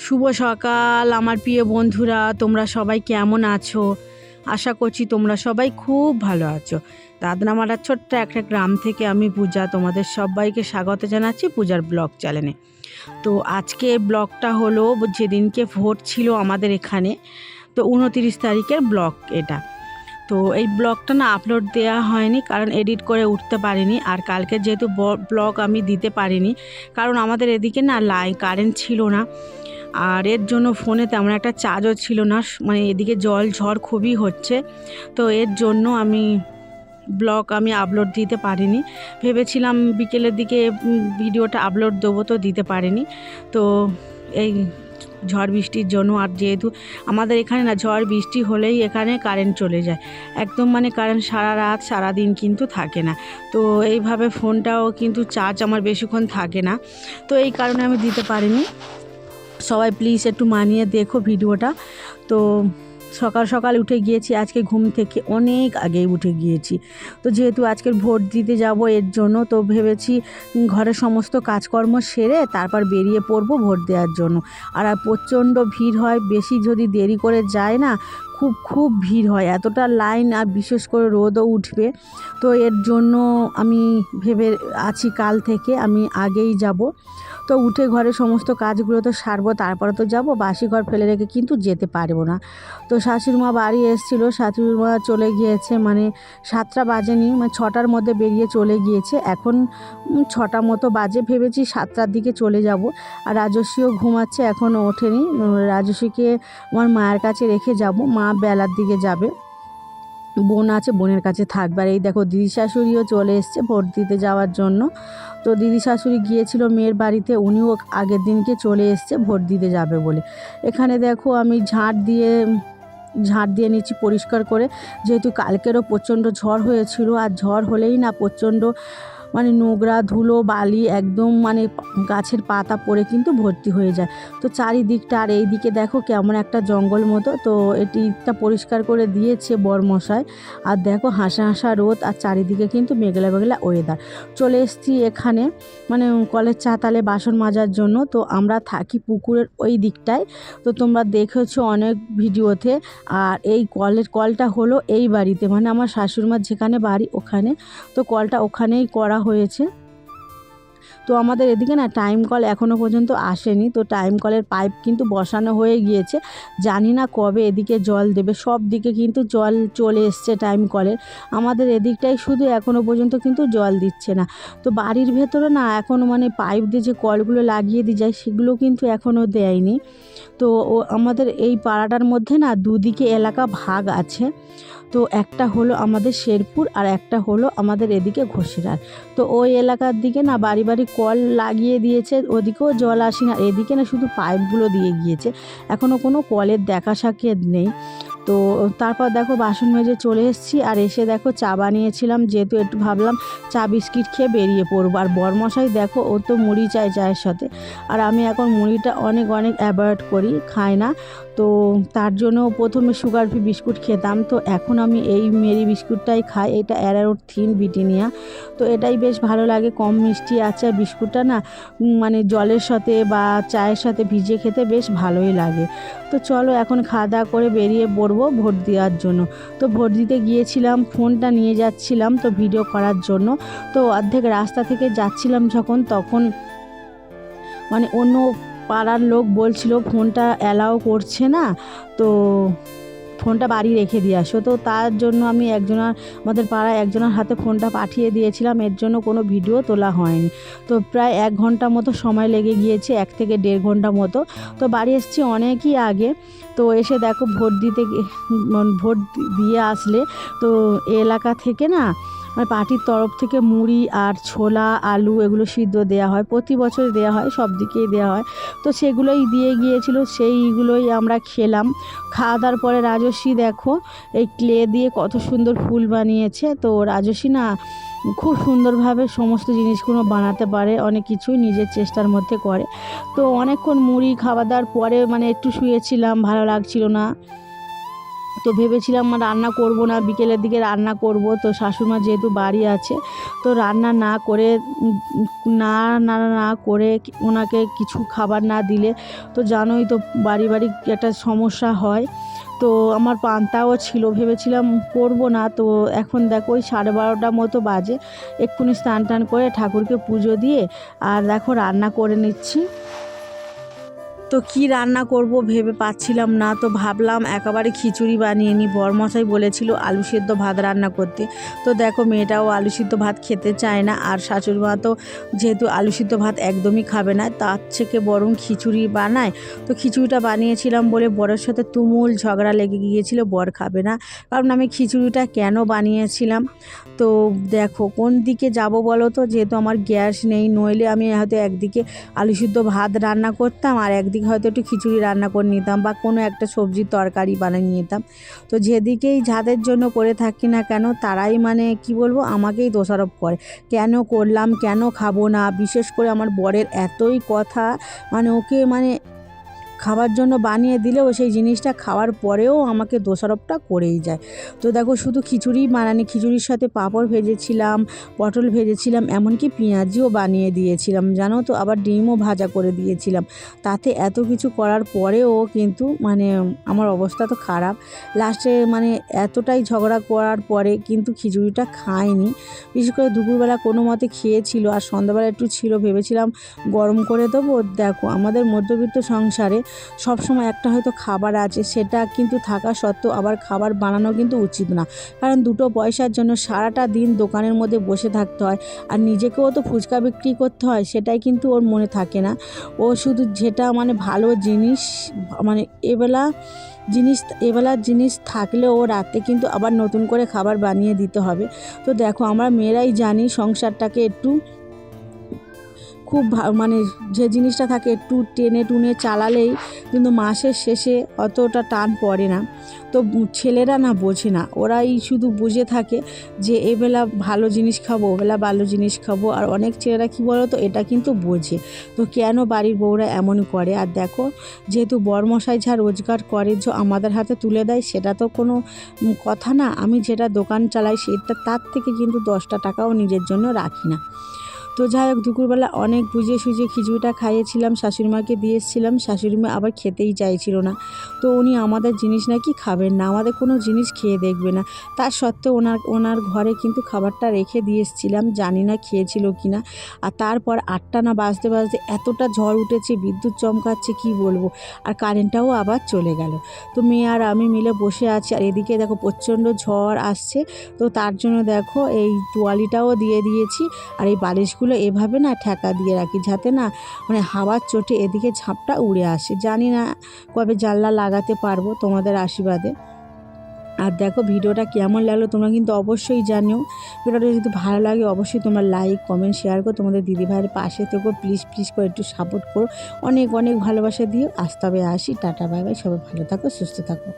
শুভ সকাল আমার প্রিয় বন্ধুরা, তোমরা সবাই কেমন আছো? আশা করছি তোমরা সবাই খুব ভালো আছো। দাদনামারার ছোট্ট একটা গ্রাম থেকে আমি পূজা তোমাদের সবাইকে স্বাগত জানাচ্ছি পূজার ব্লগ চ্যানেলে। তো আজকে ব্লগটা হলো যেদিনকে ভোট ছিল আমাদের এখানে, তো 29 তারিখের ব্লগ এটা। তো এই ব্লগটা না আপলোড দেওয়া হয়নি, কারণ এডিট করে উঠতে পারিনি। আর কালকে যেহেতু ব্লগ আমি দিতে পারিনি, কারণ আমাদের এদিকে না কারেন্ট ছিল না, আর এর জন্য ফোনে তেমন একটা চার্জও ছিল না, মানে এদিকে জল ঝড় খুবই হচ্ছে। তো এর জন্য আমি ব্লগ আপলোড দিতে পারিনি। ভেবেছিলাম বিকেলের দিকে ভিডিওটা আপলোড দেবো, তো দিতে পারিনি। তো এই ঝড় বৃষ্টির জন্য, আর যেহেতু আমাদের এখানে না ঝড় বৃষ্টি হলেই এখানে কারেন্ট চলে যায় একদম, মানে কারেন্ট সারা রাত সারা দিন কিন্তু থাকে না। তো এইভাবে ফোনটাও কিন্তু চার্জ আমার বেশিক্ষণ থাকে না, তো এই কারণে আমি দিতে পারিনি। সবাই প্লিজ একটু মানিয়ে দেখো ভিডিওটা। তো সকাল সকাল উঠে গিয়েছি, আজকে ঘুম থেকে অনেক আগেই উঠে গিয়েছি। তো যেহেতু আজকের ভোট দিতে যাব এর জন্য, তো ভেবেছি ঘরের সমস্ত কাজকর্ম সেরে তারপর বেরিয়ে পড়বো ভোট দেওয়ার জন্য। আর প্রচণ্ড ভিড় হয়, বেশি যদি দেরি করে যায় না খুব খুব ভিড় হয়, এতটা লাইন, আর বিশেষ করে রোদও উঠবে। তো এর জন্য আমি ভেবে আছি কাল থেকে আমি আগেই যাব। তো উঠে ঘরে সমস্ত কাজগুলো তো সারবো, তারপরে তো যাব, বাসি ঘর ফেলে রেখে কিন্তু যেতে পারবো না। তো শাশুড়িমা বাড়ি এসেছিলো, শাশুড়িমা চলে গিয়েছে, মানে 7টা বাজেনি, মানে 6টার মধ্যে বেরিয়ে চলে গিয়েছে। এখন 6টা মতো বাজে, ভেবেছি 7টার দিকে চলে যাব। আর রাজস্বীও ঘুমাচ্ছে, এখনও ওঠেনি। রাজস্বীকে আমার মায়ের কাছে রেখে যাব, মা বেলার দিকে যাবে, বোন আছে, বোনের কাছে থাকবে। আর এই দেখো দিদি শাশুড়িও চলে এসছে ভোট দিতে যাওয়ার জন্য। তো দিদি শাশুড়ি গিয়েছিল মেয়ের বাড়িতে, উনিও আগের দিনকে চলে এসছে ভোট দিতে যাবে বলে। এখানে দেখো আমি ঝাঁট দিয়ে নিচ্ছি পরিষ্কার করে, যেহেতু কালকেরও প্রচণ্ড ঝড় হয়েছিল। আর ঝড় হলেই না প্রচণ্ড মানে নোংরা ধুলো বালি একদম, মানে গাছের পাতা পড়ে কিন্তু ভর্তি হয়ে যায়। তো চারিদিকটা, আর এই দিকে দেখো কেমন একটা জঙ্গল মতো, তো এটিটা পরিষ্কার করে দিয়েছে বরমশাই। আর দেখো হাসা হাসা রোদ, আর চারিদিকে কিন্তু মেঘলা মেঘলা ওয়েদার। চলে এসেছি এখানে মানে কলের চাতালে বাসন মাজার জন্য। তো আমরা থাকি পুকুরের ওই দিকটায়, তো তোমরা দেখেছো অনেক ভিডিওতে। আর এই কলটা হলো এই বাড়িতে, মানে আমার শাশুড়িমার যেখানে বাড়ি ওখানে, তো কলটা ওখানেই করা হয়েছে। তো আমাদের এদিকে না টাইম কল এখনও পর্যন্ত আসেনি, তো টাইম কলের পাইপ কিন্তু বসানো হয়ে গিয়েছে, জানি না কবে এদিকে জল দেবে। সব দিকে কিন্তু জল চলে এসছে টাইম কলের, আমাদের এদিকটাই শুধু এখনও পর্যন্ত কিন্তু জল দিচ্ছে না। তো বাড়ির ভেতরে না এখনও মানে পাইপ দিয়ে যে কলগুলো লাগিয়ে দিয়ে যায় সেগুলো কিন্তু এখনও দেয়নি। তো আমাদের এই পাড়াটার মধ্যে না দুদিকে এলাকা ভাগ আছে। তো একটা হলো আমাদের শেরপুর, আর একটা হলো আমাদের এদিকে ঘোষেরার। তো ওই এলাকার দিকে না বাড়ি বাড়ি কল লাগিয়ে দিয়েছে, ওদিকেও জল আসে না, এদিকে না শুধু পাইপগুলো দিয়ে গিয়েছে, এখনও কোনো কলের দেখা সাক্ষাৎ নেই। তো তারপর দেখো বাসন মেজে চলে এসেছি, আর এসে দেখো চা বানিয়েছিলাম, যেহেতু একটু ভাবলাম চা বিস্কিট খেয়ে বেরিয়ে পড়বো। আর বরমশাই দেখো ও তো মুড়ি চায় চায়ের সাথে, আর আমি এখন মুড়িটা অনেক অনেক অ্যাভয়েড করি, খাই না। তো তার জন্য প্রথমে সুগার ফ্রি বিস্কুট খেতাম, তো এখন আমি এই মেরি বিস্কুটটাই খাই, এটা অ্যারারুট থিন ব্রিটানিয়া। তো এটাই বেশ ভালো লাগে, কম মিষ্টি আছে, আর বিস্কুটটা না মানে জলের সাথে বা চায়ের সাথে ভিজিয়ে খেতে বেশ ভালোই লাগে। তো চলো এখন খাওয়া দাওয়া করে বেরিয়ে পড়বো ভোট দেওয়ার জন্য। তো ভোট দিতে গিয়েছিলাম, ফোনটা নিয়ে যাচ্ছিলাম তো ভিডিও করার জন্য। তো অর্ধেক রাস্তা থেকে যাচ্ছিলাম যখন, তখন মানে অন্য পাড়ার লোক বলছিল ফোনটা অ্যালাউ করছে না, তো ফোনটা বাড়ি রেখে দিয়ে আসো। তো তার জন্য আমি আমাদের পাড়ায় একজনের হাতে ফোনটা পাঠিয়ে দিয়েছিলাম, এর জন্য কোনো ভিডিও তোলা হয়নি। তো প্রায় 1 ঘন্টা মতো সময় লেগে গিয়েছে, 1 থেকে 1.5 ঘন্টা মতো। তো বাড়ি এসেছি অনেকই আগে। তো এসে দেখো ভোট দিয়ে আসলে তো এলাকা থেকে না মানে পার্টির তরফ থেকে মুড়ি আর ছোলা আলু এগুলো সিদ্ধ দেওয়া হয়, প্রতি বছর দেওয়া হয়, সব দিকেই দেওয়া হয়। তো সেগুলোই দিয়ে গিয়েছিল, সেইগুলোই আমরা খেলাম। খাওয়া দাওয়ার পরে রাজস্বী দেখো এই ক্লে দিয়ে কত সুন্দর ফুল বানিয়েছে। তো রাজস্বী না খুব সুন্দরভাবে সমস্ত জিনিসগুলো বানাতে পারে, অনেক কিছুই নিজের চেষ্টার মধ্যে করে। তো অনেকক্ষণ মুড়ি খাওয়া দাওয়ার পরে মানে একটু শুয়েছিলাম, ভালো লাগছিল না। তো ভেবেছিলাম রান্না করব না, বিকেলের দিকে রান্না করব। তো শাশুড়িমা যেহেতু বাড়ি আছে, তো রান্না না করে না না না করে ওনাকে কিছু খাবার না দিলে তো জানোই তো বাড়ি বাড়ি একটা সমস্যা হয়। তো আমার পান্তাও ছিল, ভেবেছিলাম করব না। তো এখন দেখো ওই 12:30 মতো বাজে, এক্ষুনি স্নান টান করে ঠাকুরকে পুজো দিয়ে আর দেখো রান্না করে নিচ্ছি। তো কি রান্না করব ভেবে পাচ্ছিলাম না, তো ভাবলাম একেবারে খিচুড়ি বানিয়ে নিই। বরমশাই বলেছিল আলু সিদ্ধ ভাত রান্না করতে। তো দেখো মেয়েটাও আলু সিদ্ধ ভাত খেতে চায় না, আর শাশুড়িমা তো যেহেতু আলু সিদ্ধ ভাত একদমই খাবে না, তার থেকে বরং খিচুড়ি বানায়। তো খিচুড়িটা বানিয়েছিলাম বলে বরের সাথে তুমুল ঝগড়া লেগে গিয়েছিল, বর খাবে না। কারণ আমি খিচুড়িটা কেন বানিয়েছিলাম, তো দেখো কোন দিকে যাব বলো তো, যেহেতু আমার গ্যাস নেই, নইলে আমি হয়তো একদিকে আলু সিদ্ধ ভাত রান্না করতাম আর একদিকে হয়তো একটু খিচুড়ি রান্না করে নিতাম বা কোনো একটা সবজির তরকারি বানিয়ে নিতাম। তো যেদিকেই যাদের জন্য করে থাকি না কেন, তারাই কি বলবো, আমাকেই দোষারোপ করে, কেন করলাম, কেন খাবো না। বিশেষ করে আমার বরের এতই কথা, ওকে খাবার জন্য বানিয়ে দিলেও সেই জিনিসটা খাওয়ার পরেও আমাকে দোষারোপটা করেই যায়। তো দেখো শুধু খিচুড়ি বানানি, খিচুড়ির সাথে পাঁপড় ভেজেছিলাম, পটল ভেজেছিলাম, এমনকি পেঁয়াজিও বানিয়ে দিয়েছিলাম জানো তো, আবার ডিমও ভাজা করে দিয়েছিলাম। তাতে এত কিছু করার পরেও কিন্তু আমার অবস্থা তো খারাপ। লাস্টে এতটাই ঝগড়া করার পরে কিন্তু খিচুড়িটা খায়নি। বিশেষ করে দুপুরবেলা কোনো মতে খেয়েছিল, আর সন্ধ্যাবেলা একটু ছিল, ভেবেছিলাম গরম করে দেবো। দেখো আমাদের মধ্যবিত্ত সংসারে সবসময় একটা হয়তো খাবার আছে, সেটা কিন্তু থাকা সত্ত্বেও আবার খাবার বানানো কিন্তু উচিত না। কারণ দুটো পয়সার জন্য সারাটা দিন দোকানের মধ্যে বসে থাকতে হয়, আর নিজেকেও তো ফুচকা বিক্রি করতে হয়, সেটাই কিন্তু ওর মনে থাকে না। ও শুধু যেটা ভালো জিনিস এবেলার জিনিস থাকলেও রাতে কিন্তু আবার নতুন করে খাবার বানিয়ে দিতে হবে। তো দেখো আমরা মেয়েরাই জানি সংসারটাকে একটু খুব যে জিনিসটা থাকে একটু টেনে টুনে চালালেই কিন্তু মাসের শেষে অতটা টান পড়ে না। তো ছেলেরা বোঝে না, ওরাই শুধু বুঝে থাকে যে এবেলা ভালো জিনিস খাবো, ওবেলা ভালো জিনিস খাবো। আর অনেক ছেলেরা কি বলো তো, এটা কিন্তু বোঝে। তো কেন বাড়ির বউরা এমন করে? আর দেখো যেহেতু বরমশাই যা রোজগার করে যে আমাদের হাতে তুলে দেয়, সেটা তো কোনো কথা না। আমি যেটা দোকান চালাই সেটা তার থেকে কিন্তু 10টা টাকাও নিজের জন্য রাখি না। তো যাই হোক, দুপুরবেলা অনেক বুঝিয়ে সুঝিয়ে খিচুড়িটা খাইয়েছিলাম, শাশুড়িমাকে দিয়ে এসেছিলাম। শাশুড়িমা আবার খেতেই চাইছিল না। তো উনি আমাদের জিনিস নাকি খাবেন না, আমাদের কোনো জিনিস খেয়ে দেখবে না। তার সত্ত্বেও ওনার ঘরে কিন্তু খাবারটা রেখে দিয়ে এসেছিলাম, জানি না খেয়েছিল কি না। আর তারপর 8টা না বাজতে বাজতে এতটা ঝড় উঠেছে, বিদ্যুৎ চমকাচ্ছে কি বলবো, আর কারেন্টটাও আবার চলে গেল। তো মেয়ে আর আমি মিলে বসে আছি, আর এদিকে দেখো প্রচণ্ড ঝড় আসছে। তো তার জন্য দেখো এই তোয়ালিটাও দিয়ে দিয়েছি, আর এই বালিশগুলো এভাবে ঠেকা দিয়ে রাখি, যাতে হাওয়ার চোটে এদিকে ঝাপটা উড়ে আসে। জানি না কবে জানলা লাগাতে পারবো তোমাদের আশীর্বাদে। আর দেখো ভিডিওটা কেমন লাগলো তোমরা কিন্তু অবশ্যই জানিও। ভিডিওটা যদি ভালো লাগে অবশ্যই তোমরা লাইক কমেন্ট শেয়ার করো, তোমাদের দিদিভাইয়ের পাশে থেকো, প্লিজ প্লিজ করে একটু সাপোর্ট করো, অনেক অনেক ভালোবাসা দিও। আসতে হবে, আসি, টাটা বাই বাই, সবাই ভালো থাকো, সুস্থ থাকো।